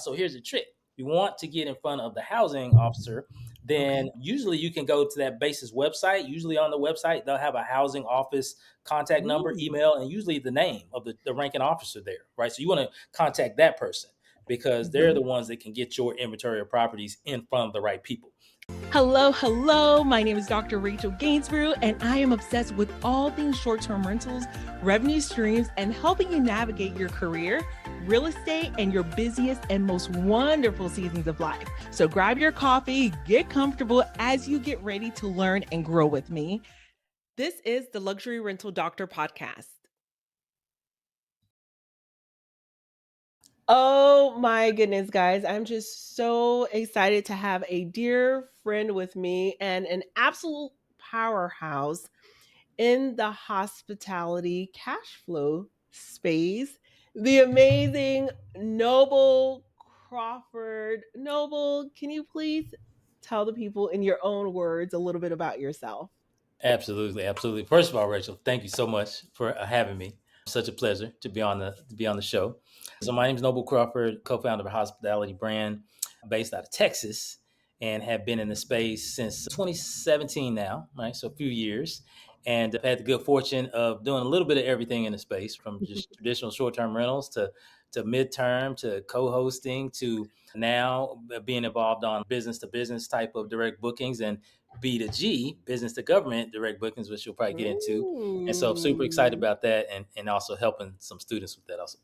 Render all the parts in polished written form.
So here's the trick. You want to get in front of the housing officer, then Okay. usually you can go to that basis website. Usually on the website, they'll have a housing office contact number, Ooh. email, and usually the name of the ranking officer there, right? So you want to contact that person because they're the Mhm. ones that can get your inventory of properties in front of the right people. Hello, hello. My name is Dr. Rachel Gainsbrugh, and I am obsessed with all things short term rentals, revenue streams, and helping you navigate your career, real estate, and your busiest and most wonderful seasons of life. So grab your coffee, get comfortable as you get ready to learn and grow with me. This is the Luxury Rental Doctor Podcast. Oh my goodness, guys. I'm just so excited to have a dear friend with me and an absolute powerhouse in the hospitality cash flow space, the amazing Noble Crawford. Noble, can you please tell the people in your own words a little bit about yourself? Absolutely, absolutely. First of all, Rachel, thank you so much for having me. Such a pleasure to be on the show. So my name is Noble Crawford, co-founder of a hospitality brand based out of Texas, and have been in the space since 2017 now, right? So a few years, and I've had the good fortune of doing a little bit of everything in the space, from just traditional short-term rentals to midterm to co-hosting to now being involved on business to business type of direct bookings and B2G, business to government direct bookings, which you'll probably get into. And so I'm super excited Mm. about that and also helping some students with that also.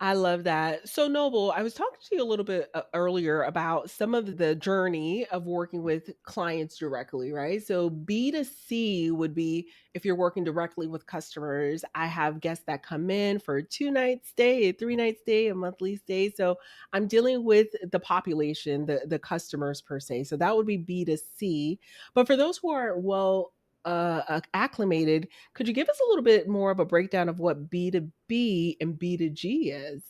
I love that. So, Noble, I was talking to you a little bit earlier about some of the journey of working with clients directly, right? So, B2C would be if you're working directly with customers. I have guests that come in for a 2 night stay, a 3 night stay, a monthly stay. So, I'm dealing with the population, the customers per se. So, that would be B2C. But for those who are acclimated, could you give us a little bit more of a breakdown of what B2B and B2G is?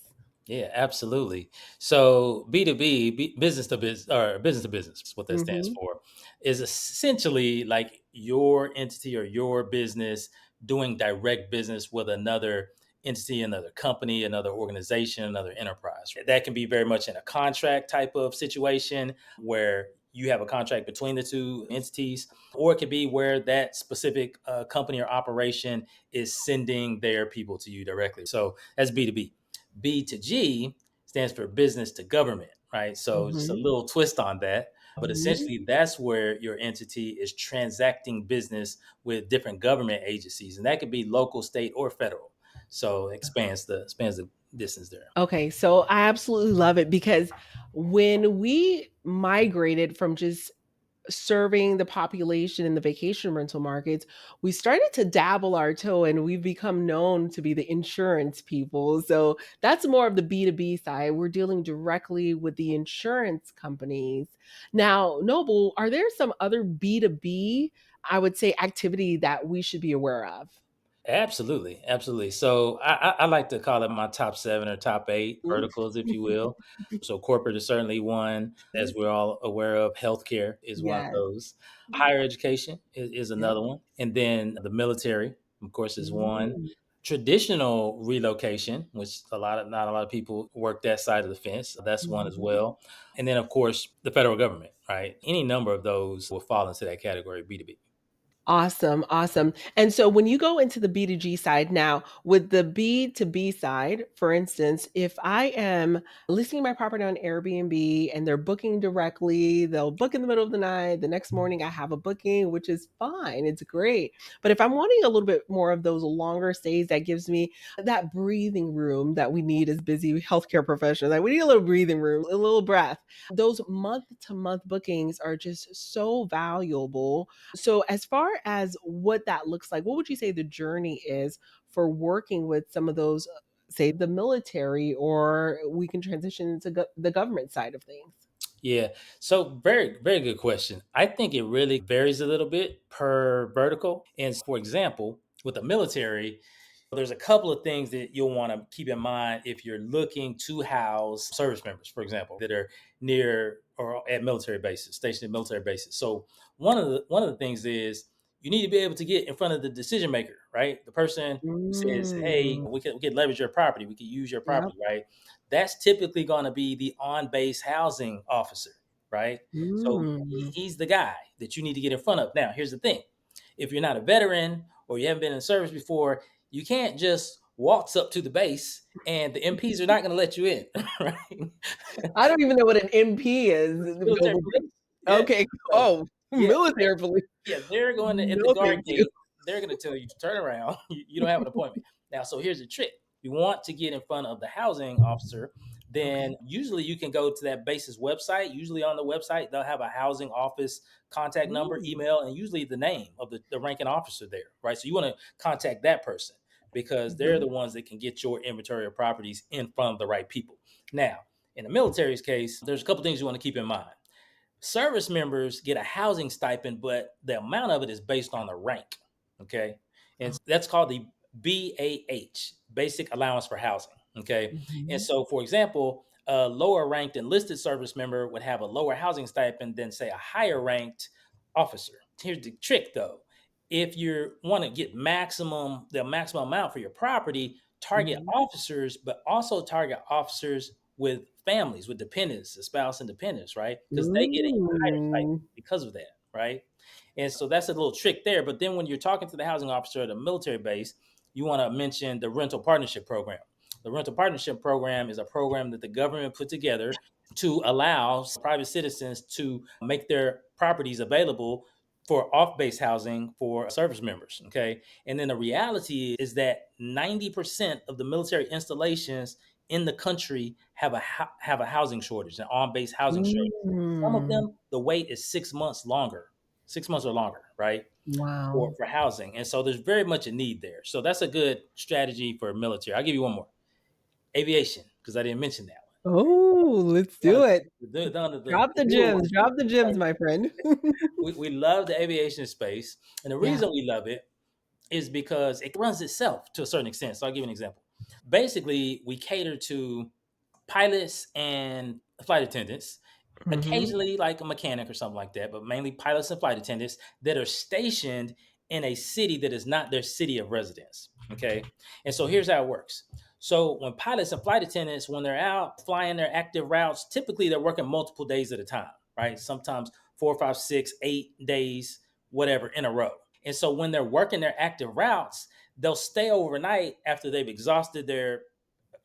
Yeah, absolutely. So B2B, business to business, or business to business, what that stands Mhm. for, is essentially like your entity or your business doing direct business with another entity, another company, another organization, another enterprise. That can be very much in a contract type of situation where you have a contract between the two entities, or it could be where that specific company or operation is sending their people to you directly. So that's B2B. B2G stands for business to government, right? So just a Mhm. little twist on that. But Mhm. essentially, that's where your entity is transacting business with different government agencies, and that could be local, state, or federal. So it expands the distance there. Okay, so I absolutely love it because when we migrated from just serving the population in the vacation rental markets, we started to dabble our toe and we've become known to be the insurance people. So that's more of the B2B side. We're dealing directly with the insurance companies. Now, Noble, are there some other B2B, I would say, activity that we should be aware of? Absolutely, absolutely. So I like to call it my top seven or top eight Ooh. verticals, if you will. So corporate is certainly one, as we're all aware of. Healthcare is one of Yes. those. Higher education is Yep. another one, and then the military, of course, is one. Mm. Traditional relocation, which not a lot of people work that side of the fence. That's one as Mhm. well. And then, of course, the federal government, right? Any number of those will fall into that category, B2B. Awesome, awesome. And so when you go into the B2G side now, with the B2B side, for instance, if I am listing my property on Airbnb and they're booking directly, they'll book in the middle of the night. The next morning, I have a booking, which is fine. It's great. But if I'm wanting a little bit more of those longer stays, that gives me that breathing room that we need as busy healthcare professionals. Like we need a little breathing room, a little breath. Those month to month bookings are just so valuable. So, as far as what that looks like, what would you say the journey is for working with some of those, say, the military, or we can transition to the government side of things? Yeah. So very, very good question. I think it really varies a little bit per vertical. And for example, with the military, there's a couple of things that you'll want to keep in mind if you're looking to house service members, for example, that are near or at military bases, stationed at military bases. So one of the things is you need to be able to get in front of the decision maker, right? The person who says, "Hey, Mm, we could leverage your property, we could use your yep. property," right? that's typically going to be the on-base housing officer, right? So Mm. he's the guy that you need to get in front of. Now, here's the thing: if you're not a veteran or you haven't been in service before, you can't just waltz up to the base, and the MPs are not going to let you in, right? I don't even know what an MP is. Military Noble. police, yeah. Okay. So Oh, yeah, military police. yeah, they're going to at the No, guard thank you. gate. They're going to tell you to turn around. You don't have an appointment now. So here's the trick: you want to get in front of the housing officer. Okay. Then usually you can go to that base's website. Usually on the website they'll have a housing office contact number, Mm. email, and usually the name of the ranking officer there, right? So you want to contact that person because they're Mhm. the ones that can get your inventory of properties in front of the right people. Now, in the military's case, there's a couple things you want to keep in mind. Service members get a housing stipend, but the amount of it is based on the rank. Okay. And Oh. that's called the BAH, Basic Allowance for Housing. Okay. And Mhm. so, for example, a lower ranked enlisted service member would have a lower housing stipend than, say, a higher ranked officer. Here's the trick though. If you want to get the maximum amount for your property, target Mhm. officers, but also target officers with families, with dependents, a spouse and dependents, right? Because they get a higher stipend Mm. because of that, right? And so that's a little trick there. But then when you're talking to the housing officer at a military base, you want to mention the rental partnership program. The rental partnership program is a program that the government put together to allow private citizens to make their properties available for off-base housing for service members. Okay. And then the reality is that 90% of the military installations in the country have a housing shortage, an on-base housing shortage. Some of Mm. them, the wait is 6 months longer, 6 months or longer, right? For, Wow. for housing. And so there's very much a need there. So that's a good strategy for military. I'll give you one more: aviation, because I didn't mention that Oh, let's one. do it. The Drop the newer gems. one. Drop the gems, my friend. We love the aviation space. And the Yeah. reason we love it is because it runs itself to a certain extent. So I'll give you an example. Basically, we cater to pilots and flight attendants, Mhm. occasionally like a mechanic or something like that, but mainly pilots and flight attendants that are stationed in a city that is not their city of residence. Okay. And so here's how it works. So when pilots and flight attendants, when they're out flying their active routes, typically they're working multiple days at a time, right? Sometimes 4, 5, 6, 8 days, whatever, in a row. And so when they're working their active routes, they'll stay overnight after they've exhausted their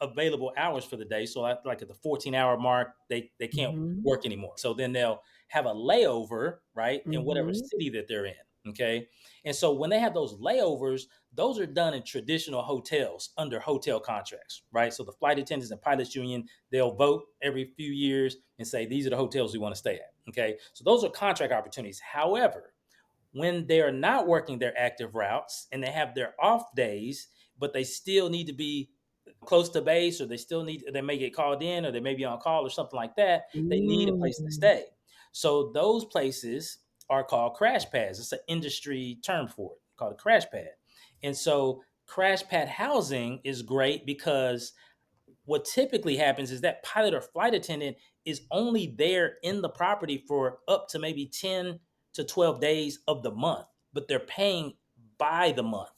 available hours for the day. So like at the 14-hour mark, they can't Mhm. work anymore. So then they'll have a layover, right, in whatever Mhm. city that they're in. Okay. And so when they have those layovers, those are done in traditional hotels under hotel contracts, right? So the flight attendants and pilots union, they'll vote every few years and say, these are the hotels we want to stay at. Okay. So those are contract opportunities. However, when they are not working their active routes and they have their off days, but they still need to be close to base, or they may get called in, or they may be on call or something like that, they need a place to Mm. stay. So those places are called crash pads. It's an industry term for it, called a crash pad. And so crash pad housing is great because what typically happens is that pilot or flight attendant is only there in the property for up to maybe 10 to 12 days of the month, but they're paying by the month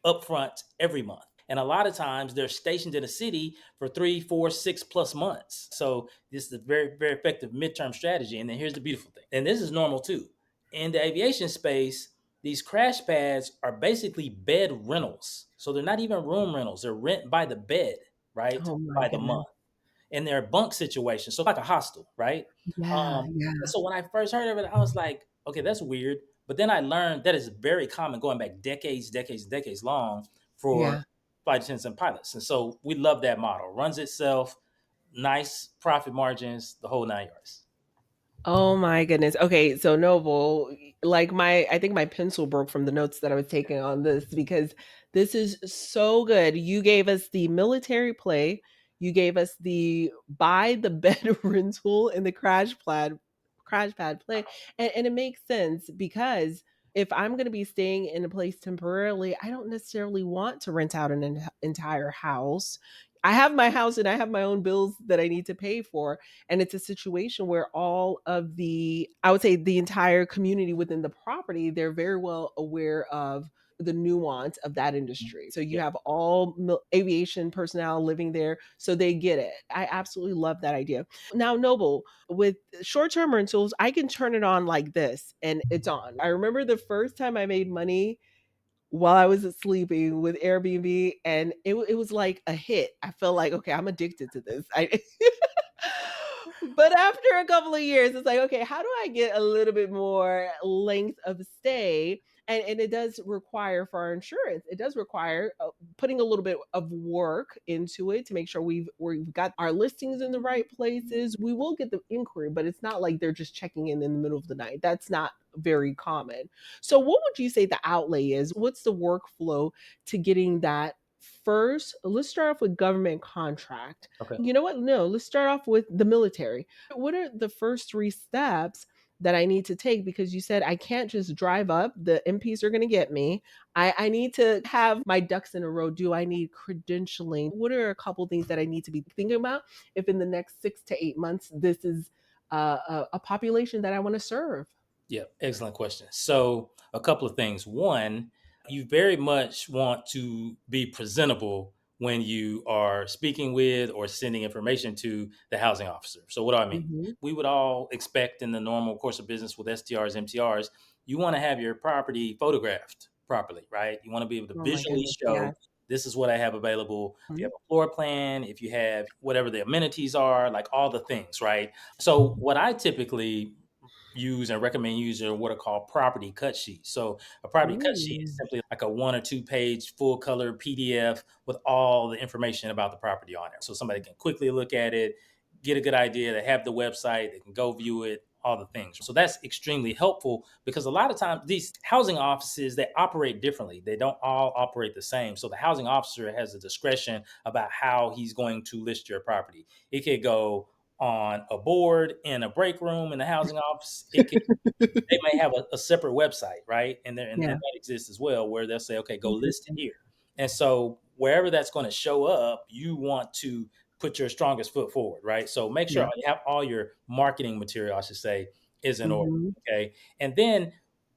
upfront every month. And a lot of times they're stationed in a city for 3, 4, 6 plus months. So this is a very, very effective midterm strategy. And then here's the beautiful thing, and this is normal too. In the aviation space, these crash pads are basically bed rentals. So they're not even room rentals, they're rent by the bed, right? Oh my By the goodness. month. And they're bunk situations. So like a hostel, right? Yeah, And yeah, so when I first heard of it, I was like, okay, that's weird. But then I learned that is very common, going back decades, decades, decades long, for yeah. flight attendants and pilots. And so we love that model. Runs itself, nice profit margins, the whole 9 yards. Oh my goodness. Okay, so Noble, like I think my pencil broke from the notes that I was taking on this because this is so good. You gave us the military play, you gave us the buy the bed rental and the crash pad play. And it makes sense because if I'm going to be staying in a place temporarily, I don't necessarily want to rent out an entire house. I have my house and I have my own bills that I need to pay for, and it's a situation where all of the, I would say, the entire community within the property, they're very well aware of the nuance of that industry. So you have all aviation personnel living there, so they get it. I absolutely love that idea. Now, Noble, with short-term rentals, I can turn it on like this and it's on. I remember the first time I made money while I was sleeping with Airbnb, and it was like a hit. I felt like, okay, I'm addicted to this. But after a couple of years, it's like, okay, how do I get a little bit more length of stay? And it does require for our insurance, it does require putting a little bit of work into it to make sure we've got our listings in the right places. We will get the inquiry, but it's not like they're just checking in the middle of the night. That's not very common. So, what would you say the outlay is? What's the workflow to getting that first? Let's start off with government contract. Okay. You know what? No, let's start off with the military. What are the first three steps that I need to take? Because you said I can't just drive up, the MPs are going to get me. I need to have my ducks in a row. Do I need credentialing? What are a couple things that I need to be thinking about if in the next 6 to 8 months this is a population that I want to serve? Yeah, excellent question. So, a couple of things. One, you very much want to be presentable when you are speaking with or sending information to the housing officer. So, what do I mean? Mhm. We would all expect in the normal course of business with STRs, MTRs, you want to have your property photographed properly, right? You want to be able to Oh my visually goodness, show yes. this is what I have available. If you Mhm. have a floor plan, if you have whatever the amenities are, like all the things, right? So, what I typically use and recommend using what are called property cut sheets. So a property cut sheet is Ooh. simply like a 1 or 2 page full color PDF with all the information about the property on it. So somebody can quickly look at it, get a good idea. They have the website, they can go view it, all the things. So that's extremely helpful because a lot of times these housing offices, they operate differently. They don't all operate the same. So the housing officer has a discretion about how he's going to list your property. It could go on a board in a break room in the housing office. It could they may have a separate website, right? And Yeah. that exists as well, where they'll say, okay, go list it Interesting. here. And so wherever that's going to show up, you want to put your strongest foot forward, right? So make sure Yeah. you have all your marketing material, I should say, is in order. Mhm. Okay. And then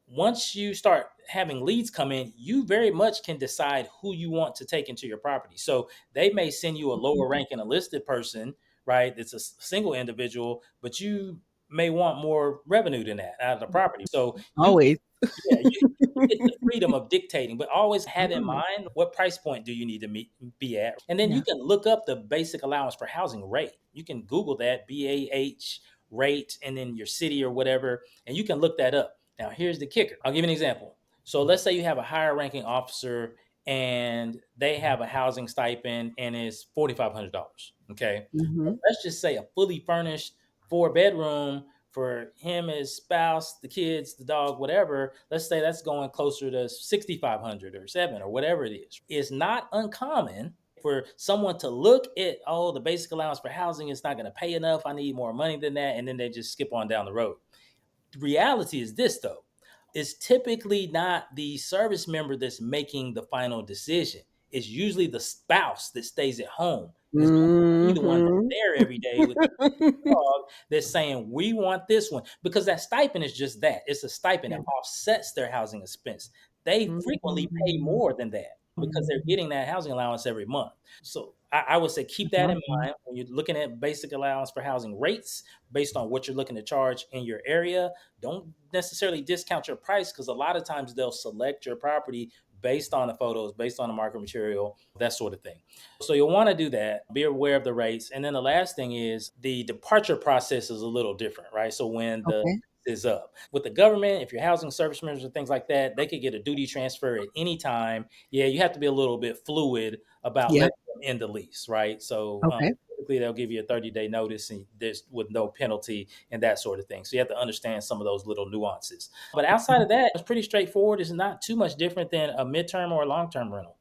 once you start having leads come in, you very much can decide who you want to take into your property. So they may send you a lower ranking a listed person, right? It's a single individual, but you may want more revenue than that out of the property. So you Always. yeah, you get the freedom of dictating, but always have in Mm. mind what price point do you need to be at. And then you Yeah. can look up the basic allowance for housing rate. You can Google that BAH rate and then your city or whatever, and you can look that up. Now, here's the kicker. I'll give you an example. So let's say you have a higher ranking officer and they have a housing stipend and it's $4,500. Okay. But Mhm. let's just say a fully furnished 4 bedroom for him, his spouse, the kids, the dog, whatever, let's say that's going closer to 6,500 or seven or whatever it is. It's not uncommon for someone to look at, oh, the basic allowance for housing is not going to pay enough. I need more money than that. And then they just skip on down the road. The reality is this, though, it's typically not the service member that's making the final decision. It's usually the spouse that stays at home. It's going to be the one that's Mhm. there every day with dog that's saying we want this one because that stipend is just that. It's a stipend Yeah. that offsets their housing expense. They frequently pay Mhm. more than that because they're getting that housing allowance every month. So I would say keep That's that in awesome. mind when you're looking at basic allowance for housing rates based on what you're looking to charge in your area. Don't necessarily discount your price because a lot of times they'll select your property based on the photos, based on the market material, that sort of thing. So you'll want to do that, be aware of the rates. And then the last thing is the departure process is a little different, right? So when the Okay. is up with the government, if you're housing service members or things like that, they could get a duty transfer at any time. Yeah, you have to be a little bit fluid about Yep. letting them end the lease, right? So Okay. typically they'll give you a 30-day notice and there's with no penalty and that sort of thing. So you have to understand some of those little nuances. But outside of that, it's pretty straightforward. It's not too much different than a midterm or a long-term rental.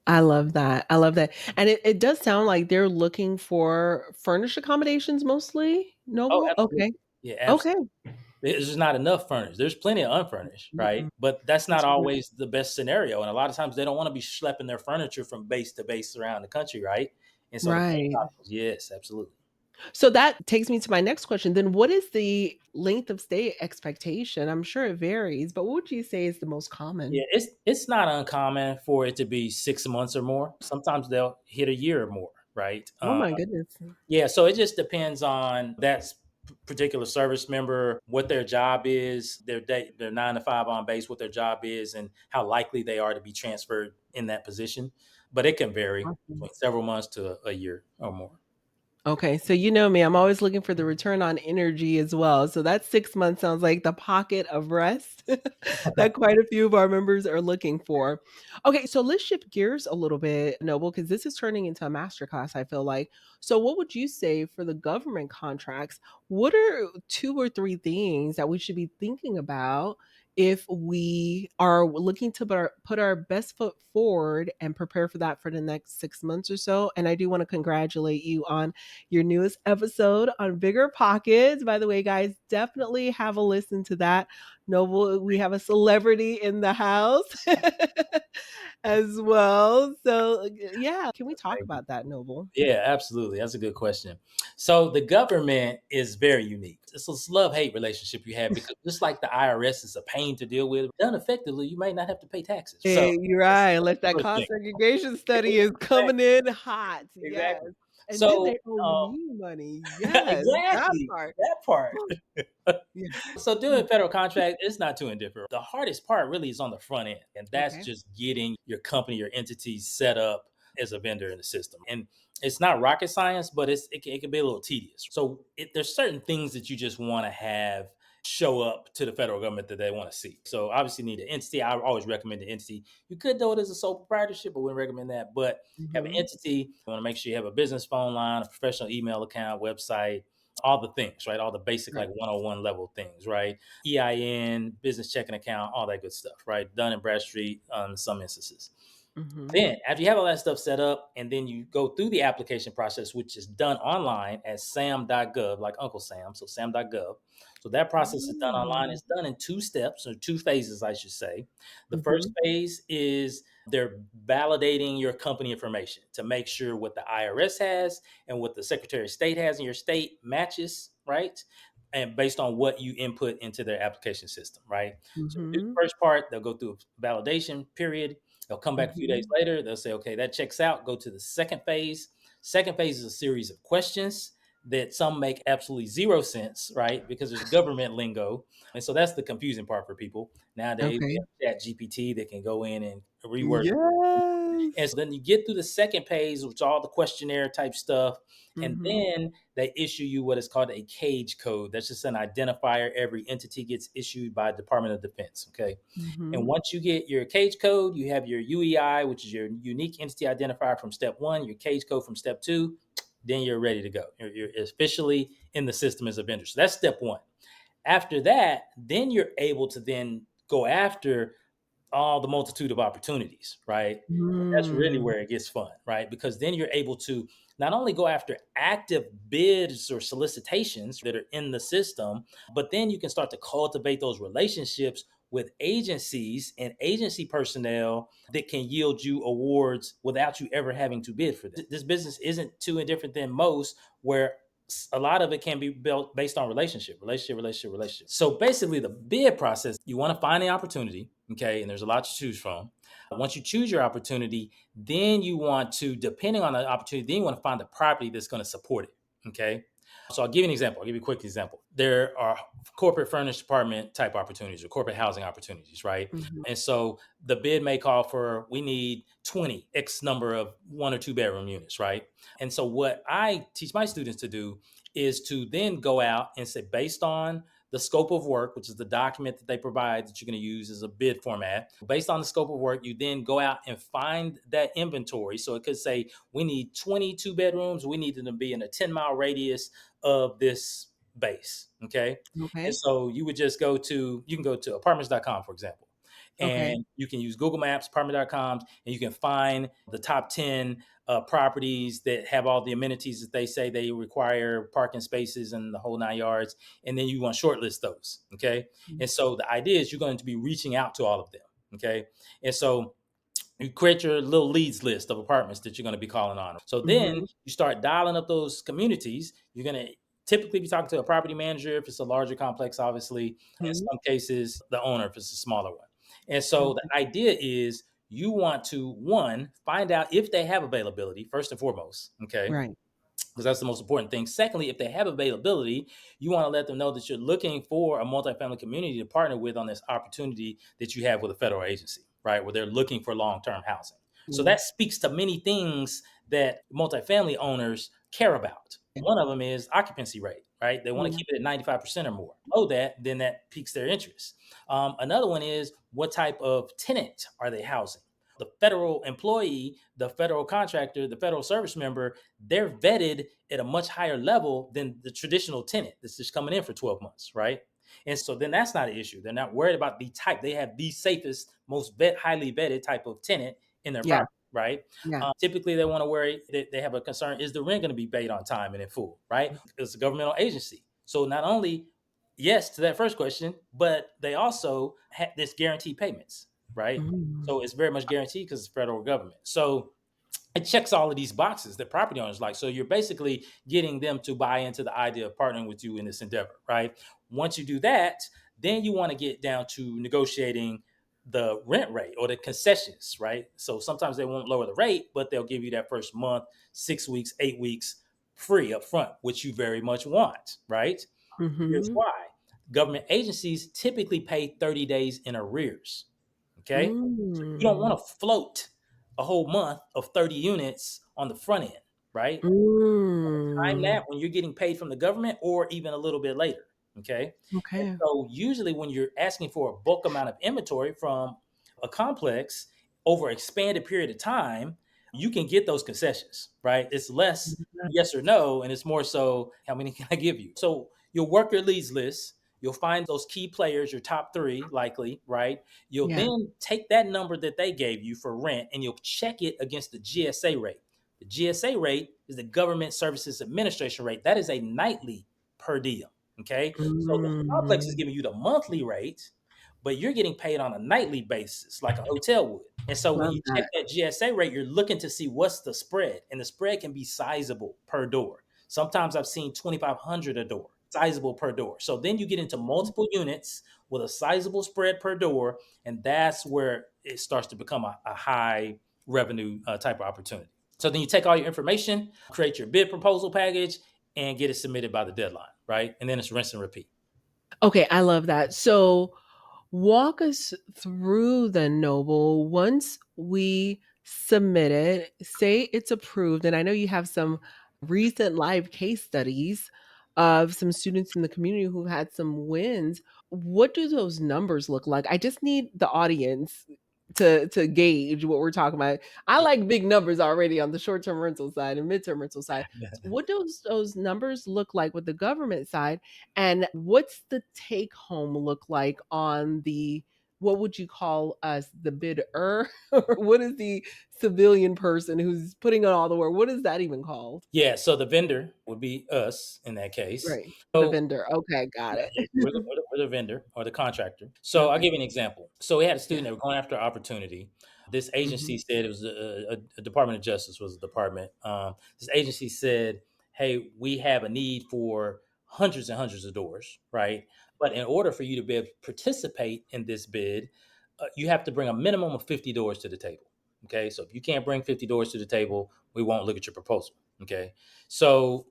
I love that. I love that. And it does sound like they're looking for furnished accommodations mostly, Oh, Noble? absolutely. Okay. Yeah, Okay. absolutely. There's just not enough furnished. There's plenty of unfurnished, right? Mm-mm. But that's not That's right. always the best scenario. And a lot of times they don't want to be schlepping their furniture from base to base around the country, right? And so the best Right. options, yes, absolutely. So that takes me to my next question. Then what is the length of stay expectation? I'm sure it varies, but what would you say is the most Yeah, common? it's not uncommon for it to be 6 months or more. Sometimes they'll hit a year or more, right? Oh my goodness. Yeah, so it just depends on particular service member, what their job is, their 9 to 5 on base, what their job is, and how likely they are to be transferred in that position. But it can vary Awesome. between several months to a year or more. Okay, so you know me, I'm always looking for the return on energy as well. So that 6 months sounds like the pocket of rest that quite a few of our members are looking for. Okay, so let's shift gears a little bit, Noble, because this is turning into a masterclass, I feel like. So what would you say for the government contracts? What are 2 or 3 things that we should be thinking about if we are looking to put our best foot forward and prepare for that for the next 6 months or so? And I do want to congratulate you on your newest episode on Bigger Pockets. By the way, guys, definitely have a listen to that. Noble, we have a celebrity in the house as well. So, yeah, can we talk about that, Noble? Yeah, absolutely. That's a good question. So the government is very unique. It's a love-hate relationship you have because just like the IRS is a pain to deal with, done effectively, you might not have to pay taxes. So You're that's right, the unless that first thing. cost segregation study is coming in hot. Yes. Exactly. And then So they owe you money. Yes, that exactly part. that part. Yeah. So doing federal contract, it's not too indifferent. The hardest part really is on the front end, and that's Okay. just getting your company, your entity set up as a vendor in the system. And it's not rocket science, but it can be a little tedious. So there's certain things that you just want to have show up to the federal government that they want to see. So obviously, you need an entity. I always recommend the entity. You could do it as a sole proprietorship, but wouldn't recommend that. But have an Mhm. entity. You want to make sure you have a business phone line, a professional email account, website, all the things, right? All the basic like Right. 101 level things, right? EIN, business checking account, all that good stuff, right? Dun and Bradstreet in some instances. Mhm. Then, after you have all that stuff set up, and then you go through the application process, which is done online at sam.gov, like Uncle Sam, so sam.gov. So that process is done online. Mm. It's done in 2 steps or 2 phases, I should say. The first Mhm. phase is they're validating your company information to make sure what the IRS has and what the Secretary of State has in your state matches, right? And based on what you input into their application system, right? So we do the Mhm. first part, they'll go through a validation period. They'll come back a few days Mhm. later. They'll say, okay, that checks out. Go to the second phase. Second phase is a series of questions that some make absolutely zero sense, right? Because there's government lingo. And so that's the confusing part for people. Nowadays, we Okay. have Chat GPT that can go in and reword. And Yes. so then you get through the second page, which is all the questionnaire type stuff. And Mhm. then they issue you what is called a cage code. That's just an identifier every entity gets issued by Department of Defense. Okay. And Mhm. once you get your cage code, you have your UEI, which is your unique entity identifier from step one, your cage code from step two, then you're ready to go. You're officially in the system as a vendor. So that's step one. After that, then you're able to then go after all the multitude of opportunities, right? That's really Mm. where it gets fun, right? Because then you're able to not only go after active bids or solicitations that are in the system, but then you can start to cultivate those relationships with agencies and agency personnel that can yield you awards without you ever having to bid for them. This business isn't too indifferent than most, where a lot of it can be built based on relationship. So basically, the bid process, you want to find the opportunity, okay, and there's a lot to choose from. Once you choose your opportunity, then you want to, depending on the opportunity, then you want to find the property that's going to support it, okay. So I'll give you an example. I'll give you a quick example. There are corporate furnished apartment type opportunities or corporate housing opportunities, right? Mhm. And so the bid may call for, we need 20 X number of 1 or 2 bedroom units, right? And so what I teach my students to do is to then go out and say, based on the scope of work, which is the document that they provide that you're going to use as a bid format. Based on the scope of work, you then go out and find that inventory. So it could say, we need 22 bedrooms. We need them to be in a 10-mile radius of this base. Okay. And Okay. so you can go to apartments.com, for example, Okay. and you can use Google Maps, apartment.com, and you can find the top 10 properties that have all the amenities that they say they require, parking spaces and the whole 9 yards. And then you want to shortlist those. Okay. Mm. And so the idea is you're going to be reaching out to all of them. Okay. And so you create your little leads list of apartments that you're going to be calling on. So then Mhm. you start dialing up those communities. You're going to typically be talking to a property manager if it's a larger complex, obviously. In Mhm. some cases, the owner if it's a smaller one. And so Mhm. the idea is you want to, one, find out if they have availability, first and foremost. Okay, Right. because that's the most important thing. Secondly, if they have availability, you want to let them know that you're looking for a multifamily community to partner with on this opportunity that you have with a federal agency, right? Where they're looking for long-term housing. So Mhm. that speaks to many things that multifamily owners care about. One of them is occupancy rate, right? They want to Yeah. keep it at 95% or more. Below that, then that piques their interest. Another one is what type of tenant are they housing? The federal employee, the federal contractor, the federal service member, they're vetted at a much higher level than the traditional tenant that's just coming in for 12 months, right? And so then that's not an issue. They're not worried about the type. They have the safest, most highly vetted type of tenant in their Yeah. property, right? Yeah. Typically, they want to worry, they have a concern, is the rent going to be paid on time and in full, right? It's a governmental agency. So not only, yes, to that first question, but they also have this guaranteed payments, right? Mhm. So it's very much guaranteed because it's federal government. So it checks all of these boxes that property owners like. So you're basically getting them to buy into the idea of partnering with you in this endeavor, right? Once you do that, then you want to get down to negotiating the rent rate or the concessions, right? So sometimes they won't lower the rate, but they'll give you that first month, 6 weeks, 8 weeks free up front, which you very much want, right? Here's Mhm. why. Government agencies typically pay 30 days in arrears. Okay. So you don't Mm. want to float a whole month of 30 units on the front end, right? Time Mm. that when you're getting paid from the government or even a little bit later. Okay. And Okay. so usually when you're asking for a bulk amount of inventory from a complex over an expanded period of time, you can get those concessions, right? It's less yes or no, and it's more so how many can I give you? So you'll work your leads list. You'll find those key players, your top three, likely, right? You'll Yeah. then take that number that they gave you for rent and you'll check it against the GSA rate. The GSA rate is the Government Services Administration rate. That is a nightly per diem. Okay. So the complex is Mm. giving you the monthly rate, but you're getting paid on a nightly basis, like a hotel would. And so when Love you check that. that GSA rate, you're looking to see what's the spread. And the spread can be sizable per door. Sometimes I've seen 2,500 a door, sizable per door. So then you get into multiple units with a sizable spread per door. And that's where it starts to become a high revenue type of opportunity. So then you take all your information, create your bid proposal package, and get it submitted by the deadline, right? And then it's rinse and repeat. Okay, I love that. So walk us through the Noble. Once we submit it, say it's approved, and I know you have some recent live case studies of some students in the community who had some wins. What do those numbers look like? I just need the audience to gauge what we're talking about. I like big numbers already on the short-term rental side and midterm rental side. What do those numbers look like with the government side? And what's the take home look like on the what would you call us the bidder? Or what is the civilian person who's putting in all the work? What is that even called? Yeah, so the vendor would be us in that case. Right. The So vendor. Okay, got yeah, it. yeah, we're the vendor or the contractor. So I'll Okay. give you an example. So we had a Yeah. student that was going after opportunity. This agency Mhm. said it was a Department of Justice was the department. This agency said, "Hey, we have a need for hundreds and hundreds of doors, right? But in order for you to be able to participate in this bid, you have to bring a minimum of 50 doors to the table. Okay, so if you can't bring 50 doors to the table, we won't look at your proposal. Okay, so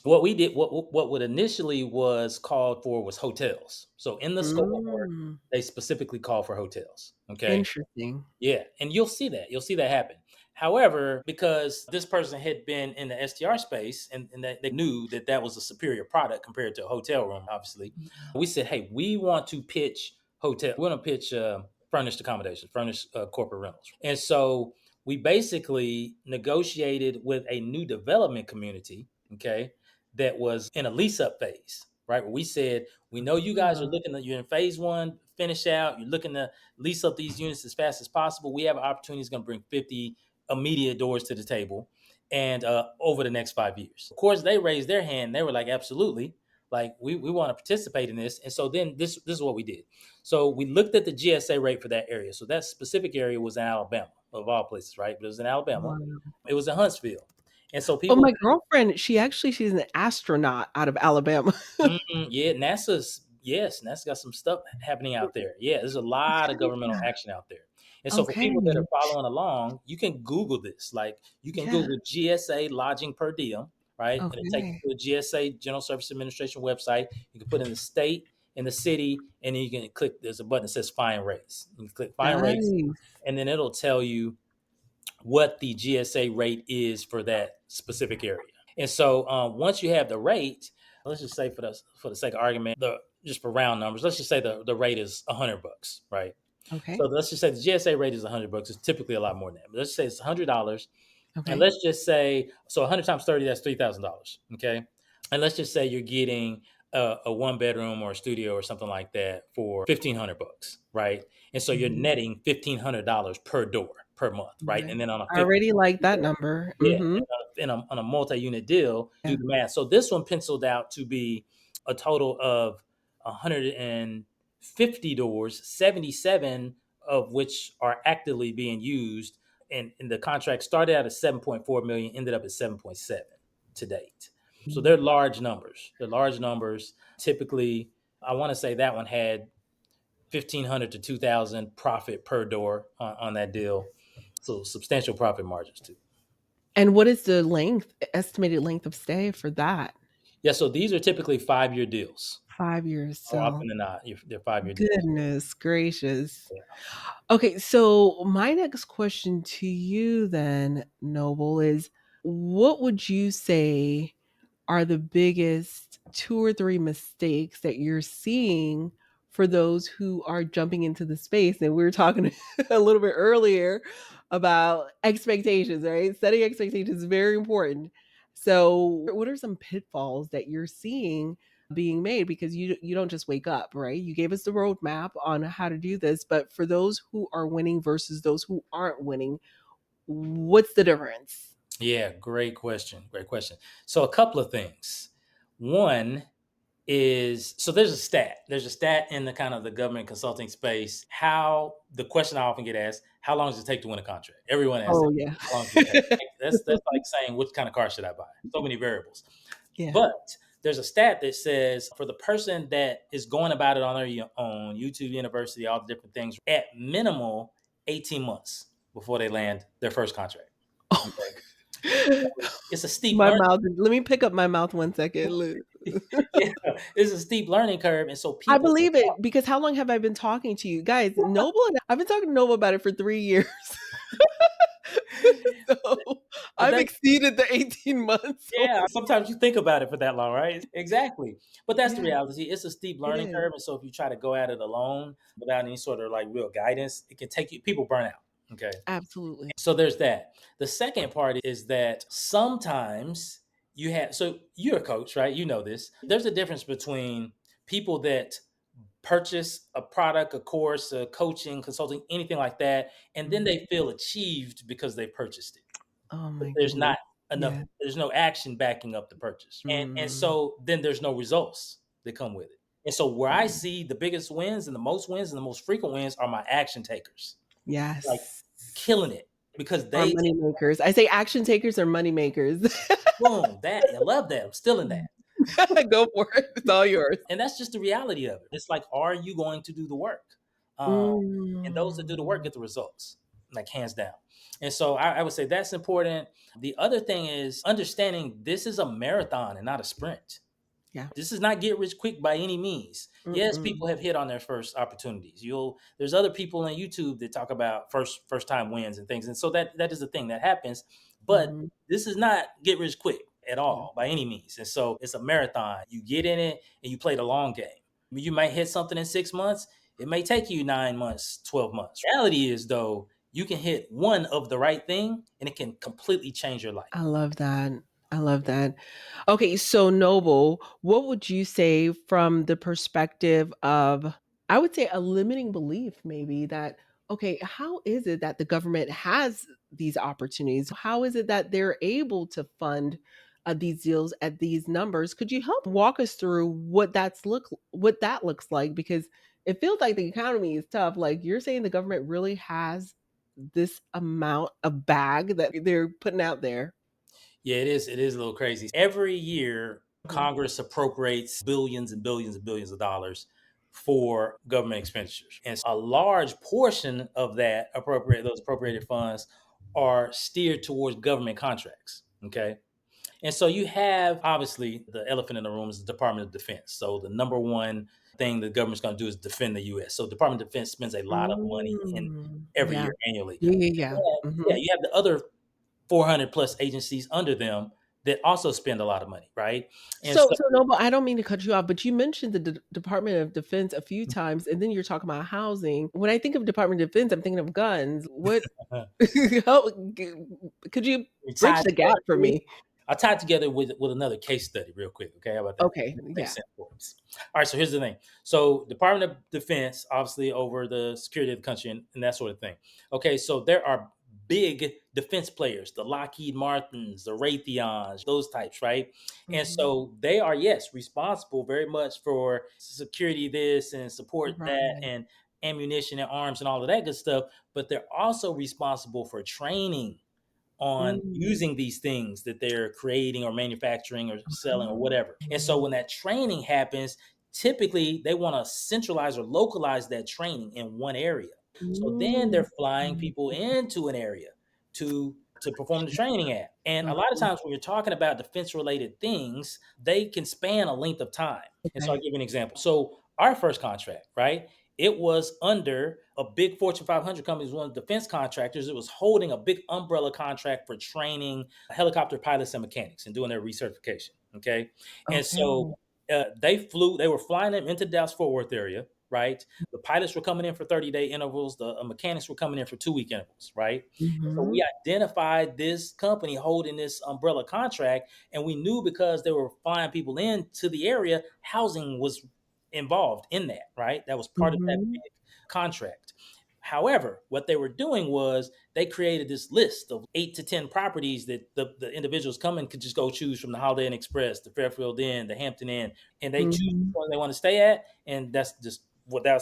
what we did, what would initially was called for was hotels. So in the scope of work, Mm. they specifically call for hotels. Okay, Interesting. yeah, and you'll see that. You'll see that happen. However, because this person had been in the STR space and that they knew that that was a superior product compared to a hotel room, obviously, we said, hey, we want to pitch hotel. We want to pitch furnished accommodation, furnished corporate rentals. And so we basically negotiated with a new development community, okay, that was in a lease up phase, right? Where we said, we know you guys are Ah. looking at, you're in phase one, finish out, you're looking to lease up these units as fast as possible. We have an opportunity that's going to bring 50 immediate doors to the table and over the next 5 years. Of course, they raised their hand. They were like, absolutely. Like, we want to participate in this. And so then this is what we did. So we looked at the GSA rate for that area. So that specific area was in Alabama. of all places, right? But it was in Alabama. Wow. It was in Huntsville, and so Oh, people. my girlfriend, she's an astronaut out of Alabama. Yeah, NASA got some stuff happening out there. Yeah, there's a lot of governmental Yeah. action out there. And so for Okay. people that are following along, you can Google this. Like you can Yeah. Google GSA lodging per diem, right? And it take Okay. you to a GSA General Service Administration website. You can put in the state and the city, and then you can click. There's a button that says find rates. You can click find rates, Nice. and then it'll tell you what the GSA rate is for that specific area. And so once you have the rate, let's just say for the sake of argument, the just for round numbers, let's just say the rate is $100, right? Okay. So let's just say the GSA rate is $100. It's typically a lot more than that. But let's say it's $100, and Okay. let's just say so 100 times 30, that's $3,000. Okay, and let's just say you're getting a one bedroom or a studio or something like that for $1,500, right? And so you're Mhm. netting $1,500 per door per month, right? Right. And then on a I 50, already like that number. yeah, Mhm. on a multi-unit deal, do Yeah. the math. So this one penciled out to be a total of 150 doors, 77 of which are actively being used. And the contract started out at 7.4 million, ended up at 7.7 to date. So they're Mm. large numbers. They're large numbers. Typically, I want to say that one had 1,500 to 2,000 profit per door on that deal. So substantial profit margins too. And what is the estimated length of stay for that? Yeah, so these are typically 5-year deals. 5 years, More so often than not, they're 5-year deals. goodness gracious. Yeah. Okay, so my next question to you then, Noble, is what would you say are the biggest 2 or 3 mistakes that you're seeing for those who are jumping into the space? And we were talking a little bit earlier about expectations, right? Setting expectations is very important. So, what are some pitfalls that you're seeing being made? Because you don't just wake up, right? You gave us the roadmap on how to do this, but for those who are winning versus those who aren't winning, what's the difference? Yeah, great question. Great question. So a couple of things. One is so there's a stat. There's a stat in the kind of the government consulting space. How the question I often get asked, how long does it take to win a contract? Everyone asks that. Oh, yeah. How long does it take? That's like saying what kind of car should I buy? So many variables. Yeah. But there's a stat that says for the person that is going about it on their own, YouTube University, all the different things, at minimal 18 months before they land their first contract. Oh Okay. my It's a steep my learning. mouth let me pick up my mouth one second. Yeah, it's a steep learning curve. And so I people, believe it because how long have I been talking to you? Guys, Noble and I've been talking to Noble about it for 3 years. So, but I've that, exceeded the 18 months. So yeah, sometimes you think about it for that long, right? Exactly. But that's the yeah, reality. It's a steep it learning is. curve. And so if you try to go at it alone without any sort of like real guidance, it can take you, people burn out. Okay. Absolutely. So there's that. The second part is that sometimes you have, so you're a coach, right? You know this. There's a difference between people that purchase a product, a course, a coaching, consulting, anything like that, and then Mhm. they feel achieved because they purchased it. Oh But my there's goodness. not enough, Yeah. there's no action backing up the purchase. And Mm. so then there's no results that come with it. And so where I see the biggest wins and the most frequent wins are my action takers. Like Yes. killing it because Are they money makers. I say action takers are money makers. boom, that I love that. I'm still in that. Go for it. It's all yours. And that's just the reality of it. It's like, are you going to do the work? Um, and those that do the work Mm. get the results, like hands down. And so I would say that's important. The other thing is understanding this is a marathon and not a sprint. Yeah. This is not get rich quick by any means. Yes, Mm-mm. people have hit on their first opportunities. There's other people on YouTube that talk about first time wins and things. And so that is the thing that happens. But Mhm. this is not get rich quick at Yeah. all by any means. And so it's a marathon. You get in it and you play the long game. You might hit something in 6 months. It may take you 9 months, 12 months. Reality is though, you can hit one of the right thing and it can completely change your life. I love that. I love that. Okay, so Noble, what would you say from the perspective of, I would say, a limiting belief, maybe that, okay, how is it that the government has these opportunities? How is it that they're able to fund these deals at these numbers? Could you help walk us through what that looks like? Because it feels like the economy is tough. Like you're saying, the government really has. this amount of bag that they're putting out there? Yeah, it is. It is a little crazy. Every year, Mhm. Congress appropriates billions and billions and billions of dollars for government expenditures, and a large portion of those appropriated funds are steered towards government contracts. Okay, and so you have obviously the elephant in the room is the Department of Defense. So the number one thing the government's going to do is defend the U.S. So Department of Defense spends a lot of money in every Yeah. year annually. Yeah, yeah, yeah. Yeah, Mhm. you have the other 400 plus agencies under them that also spend a lot of money, right? And So so so Noble, I don't mean to cut you off, but you mentioned the Department of Defense a few times, and then you're talking about housing. When I think of Department of Defense, I'm thinking of guns. What how g could you we bridge tied the gap for together. me? I'll tie it together with another case study real quick. Okay, how about that? Okay, Makes yeah. sense for us. All right, so here's the thing. So Department of Defense, obviously over the security of the country and that sort of thing. Okay, so there are big defense players, the Lockheed Martins, the Raytheons, those types, right? And Mhm. so they are, yes, responsible very much for security this and support that Right. and ammunition and arms and all of that good stuff, but they're also responsible for training on Mm. using these things that they're creating or manufacturing or selling or Oh. whatever. And so when that training happens, typically they want to centralize or localize that training in one area. So then Mm. they're flying people into an area to perform the training at. And a lot of Mhm. times when you're talking about defense related things, they can span a length of time. And so I'll Okay. give you an example. So our first contract, right? It was under a big Fortune 500 company, was one of the defense contractors. It was holding a big umbrella contract for training helicopter pilots and mechanics and doing their recertification. Okay. And so Okay. they were flying them into the Dallas Fort Worth area, right? The pilots were coming in for 30-day intervals, the mechanics were coming in for 2 week intervals, right? And so we Mhm. identified this company holding this umbrella contract, and we knew because they were flying people into the area, housing was involved in that, right? That was part of that Mhm. big contract. However, what they were doing was they created this list of 8 to 10 properties that the individuals coming could just go choose from the Holiday Inn Express, the Fairfield Inn, the Hampton Inn, and they choose which Mhm. one they want to stay at. And that's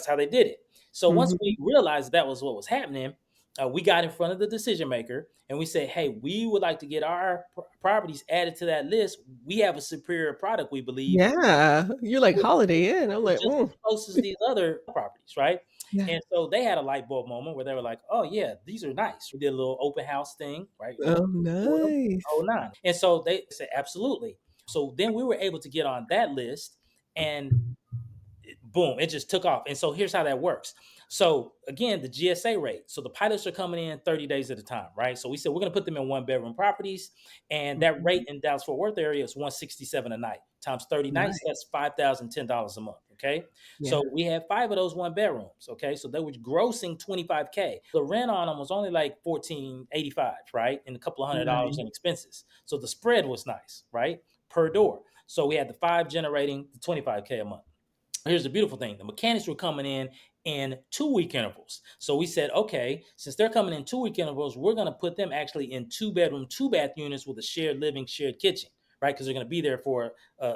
how they did it. So once we Mhm. realized that was what was happening, we got in front of the decision maker and we said, hey, we would like to get our properties added to that list. We have a superior product, we believe, Yeah. You're like Holiday Inn. I'm like, just "Mm." as close as these other properties, right? Yeah. And so they had a light bulb moment where they were like, "Oh yeah, these are nice." We did a little open house thing, right? You know, Oh, for them, oh nice. nine. And so they said, "Absolutely." So then we were able to get on that list, and boom, it just took off. And so here's how that works. So again, the GSA rate. So the pilots are coming in 30 days at a time, right? So we said we're going to put them in 1 bedroom properties, and that rate Mhm. in Dallas Fort Worth area is 167 a night times 30 nights. Nice. That's $5,010 a month. Okay, so Yeah. we had 5 of those 1 bedrooms. Okay, so they were grossing 25K. The rent on them was only like 1485, right, and a couple of $100 Nice. in expenses. So the spread was nice, right, per door. So we had the five generating the 25K a month. Here's the beautiful thing: the mechanics were coming in 2 week intervals. So we said, okay, since they're coming in 2 week intervals, we're going to put them actually in 2 bedroom, 2 bath units with a shared living, shared kitchen, right? Because they're going to be there for a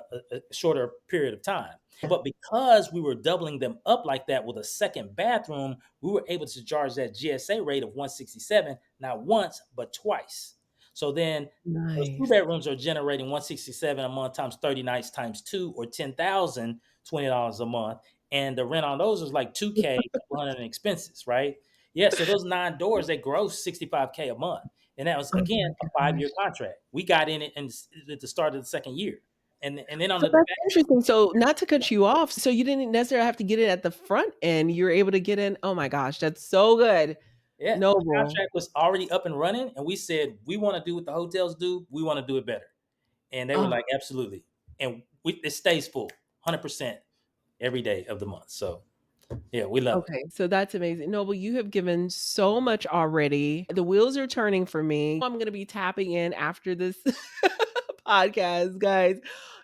shorter period of time. Yeah. But because we were doubling them up like that with a second bathroom, we were able to charge that GSA rate of 167, not once, but twice. So then those two Nice. bedrooms are generating 167 a month times 30 nights times two, or $10,020 a month. And the rent on those is like 2K, couple hundred in expenses, right? Yeah. So those 9 doors, they gross 65K a month. And that was Oh again my a 5 year gosh. contract. We got in it at the start of the second year. And then on So the that's back, interesting. So not to cut you off, so you didn't necessarily have to get it at the front end. You're able to get in. Oh my gosh, that's so good. yeah, the Noble. contract was already up and running. And we said, we want to do what the hotels do. We want to do it better. And they were Oh, like, absolutely. And it stays full 100% every day of the month. So yeah, we love it. okay. So that's amazing. Noble, you have given so much already. The wheels are turning for me. I'm going to be tapping in after this podcast, guys.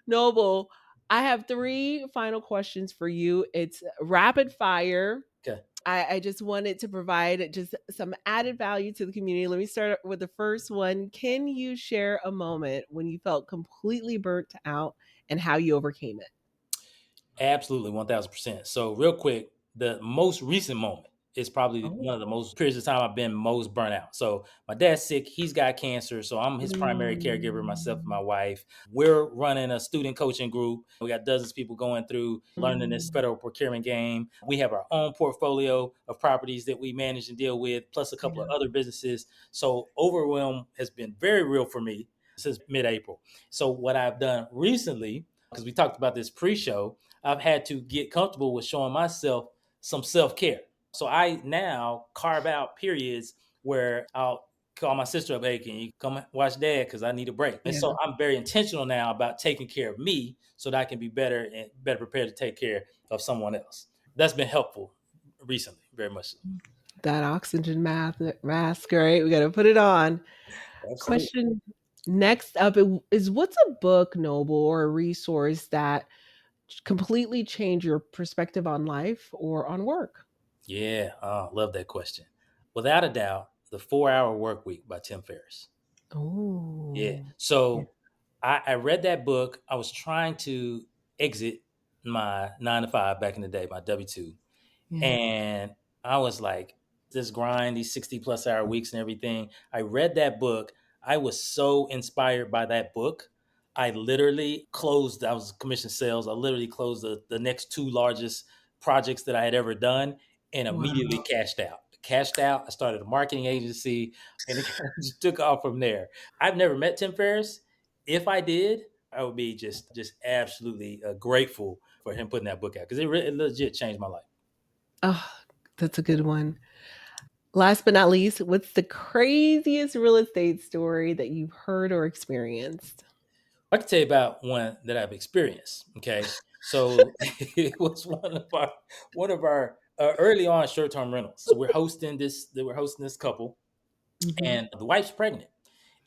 Noble, I have three final questions for you. It's rapid fire. Okay. I just wanted to provide just some added value to the community. Let me start with the first one. Can you share a moment when you felt completely burnt out and how you overcame it? Absolutely, 1000%. So, real quick, the most recent moment. is probably Oh. one of the most periods of time I've been most burnt out. So my dad's sick, he's got cancer, so I'm his primary caregiver, myself and my Mm. wife. We're running a student coaching group. We got dozens of people going through learning this Mm. federal procurement game. We have our own portfolio of properties that we manage and deal with, plus a couple of Yeah. other businesses. So overwhelm has been very real for me since mid-April. So what I've done recently, because we talked about this pre-show, I've had to get comfortable with showing myself some self-care. So I now carve out periods where I'll call my sister up, hey, can you come watch dad? Because I need a break. And so Yeah. I'm very intentional now about taking care of me so that I can be better and better prepared to take care of someone else. That's been helpful recently, very much so. That oxygen mask, right? We got to put it on. Absolutely. Question next up is what's a book, Noble, or a resource that completely changed your perspective on life or on work? Yeah, love that question. Without a doubt, The 4 Hour Work Week by Tim Ferriss. Yeah. Oh. Yeah. So I read that book. I was trying to exit my 9 to 5 back in the day, my W 2. Yeah. And I was like, this grind, these 60 plus hour weeks and everything. I read that book. I was so inspired by that book. I literally closed, I was commission sales. I literally closed the next two largest projects that I had ever done and immediately Wow. cashed out. Cashed out. I started a marketing agency and it kind of just took off from there. I've never met Tim Ferriss. If I did, I would be just absolutely grateful for him putting that book out because it legit changed my life. Oh, that's a good one. Last but not least, what's the craziest real estate story that you've heard or experienced? I can tell you about one that I've experienced. Okay, so it was one of our early on short term rentals. So we're hosting this. They were hosting this couple, Mhm. and the wife's pregnant,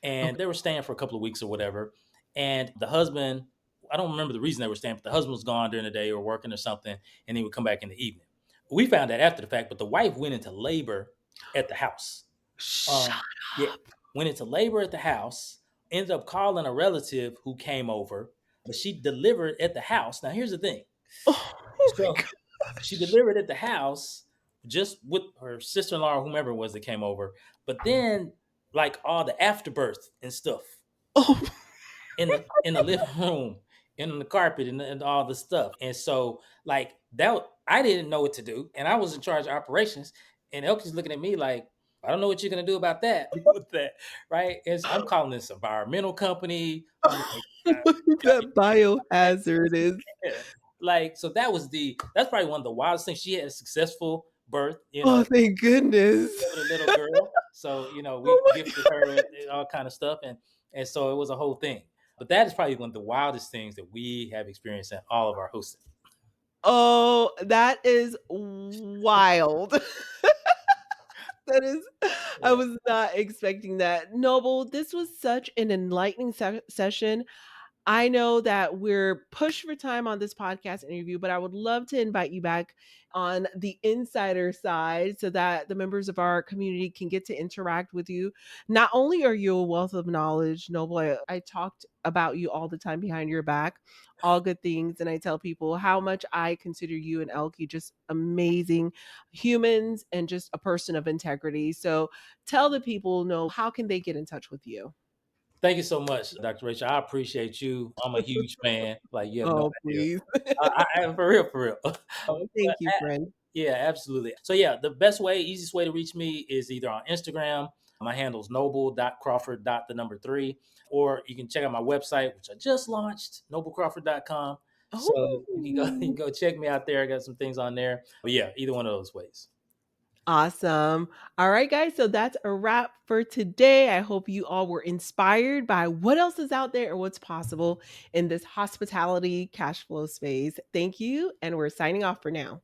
and Okay. they were staying for a couple of weeks or whatever. And the husband, I don't remember the reason they were staying, but the husband was gone during the day or working or something, and he would come back in the evening. We found that after the fact, but the wife went into labor at the house. Shut Um, yeah, up. went into labor at the house, ended up calling a relative who came over, but she delivered at the house. Now, here's the thing. Oh my So she gosh. delivered at the house just with her sister-in-law or whomever it was that came over. But then, like all the afterbirth and stuff Oh. in the living room, in the carpet, and all the stuff. And so, like that, I didn't know what to do, and I was in charge of operations. And Elke's looking at me like, I don't know what you're gonna do about that. With that, right? And so I'm calling this environmental company. I'm like, That biohazard is. yeah. Like, so that's probably one of the wildest things. She had a successful birth, Oh, thank goodness. with a little girl. So, we Oh my gifted her with all kind of stuff, and so it was a whole thing. But that is probably one of the wildest things that we have experienced in all of our hosting. Oh, that is wild. That is I Yeah. was not expecting that. Noble, this was such an enlightening session. I know that we're pushed for time on this podcast interview, but I would love to invite you back on the insider side so that the members of our community can get to interact with you. Not only are you a wealth of knowledge, Noble, I talked about you all the time behind your back, all good things. And I tell people how much I consider you and Elkie just amazing humans and just a person of integrity. So tell the people, know how can they get in touch with you? Thank you so much, Dr. Rachel. I appreciate you. I'm a huge fan. Like, you have no Oh, idea. please. I am for real, for real. Oh, But thank you, friend. yeah, absolutely. So yeah, the best way, easiest way to reach me is either on Instagram. My handle is noble.crawford. The number three, or you can check out my website, which I just launched, noblecrawford.com. So you can go you can Oh, go check me out there. I got some things on there. But yeah, either one of those ways. awesome. All right, guys. So that's a wrap for today. I hope you all were inspired by what else is out there and what's possible in this hospitality cash flow space. Thank you. And we're signing off for now.